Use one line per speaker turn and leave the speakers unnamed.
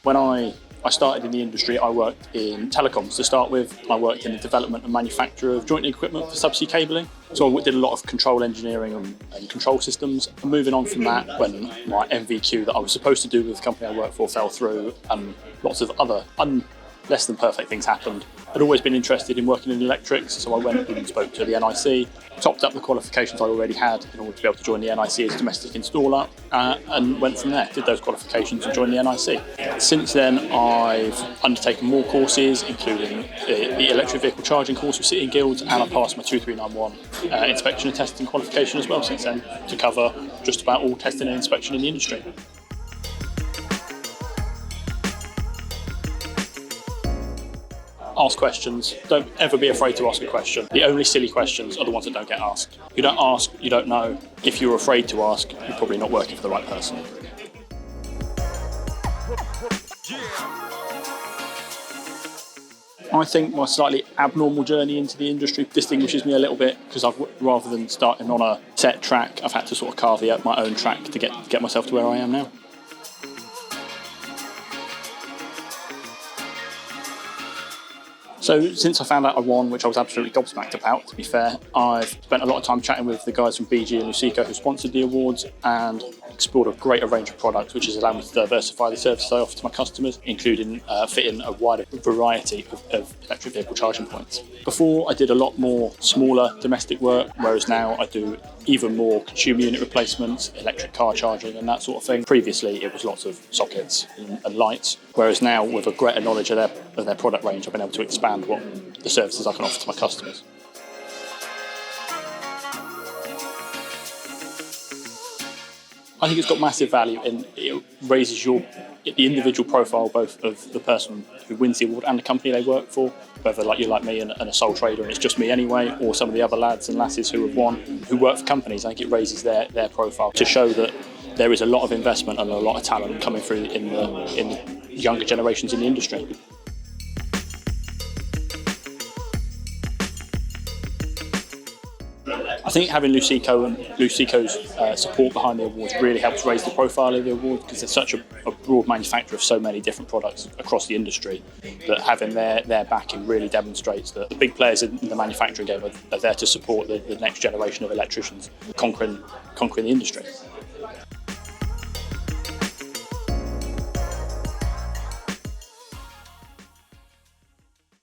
When I started in the industry, I worked in telecoms to start with. I worked in the development and manufacture of joinery equipment for subsea cabling. So I did a lot of control engineering and control systems. And moving on from that, when my MVQ that I was supposed to do with the company I worked for fell through and lots of other less than perfect things happened, I'd always been interested in working in electrics, so I went and spoke to the NIC, topped up the qualifications I already had in order to be able to join the NIC as domestic installer, and went from there, did those qualifications and joined the NIC. Since then, I've undertaken more courses, including the electric vehicle charging course with City and Guilds, and I passed my 2391 inspection and testing qualification as well since then, to cover just about all testing and inspection in the industry. Ask questions. Don't ever be afraid to ask a question. The only silly questions are the ones that don't get asked. If you don't ask, you don't know. If you're afraid to ask, you're probably not working for the right person. I think my slightly abnormal journey into the industry distinguishes me a little bit, because rather than starting on a set track, I've had to sort of carve out my own track to get myself to where I am now. So since I found out I won, which I was absolutely gobsmacked about, to be fair, I've spent a lot of time chatting with the guys from BG and Luceco who sponsored the awards, and explored a greater range of products, which has allowed me to diversify the services I offer to my customers, including fitting a wider variety of electric vehicle charging points. Before, I did a lot more smaller domestic work, whereas now I do even more consumer unit replacements, electric car charging and that sort of thing. Previously, it was lots of sockets and lights, whereas now, with a greater knowledge of their product range, I've been able to expand what the services I can offer to my customers. I think it's got massive value, and it raises the individual profile both of the person who wins the award and the company they work for, whether you're like me and a sole trader and it's just me anyway, or some of the other lads and lasses who have won, who work for companies. I think it raises their profile to show that there is a lot of investment and a lot of talent coming through in the younger generations in the industry. I think having Luceco and Luceco's support behind the awards really helps raise the profile of the award, because there's such a broad manufacturer of so many different products across the industry, that having their backing really demonstrates that the big players in the manufacturing game are there to support the next generation of electricians conquering the industry.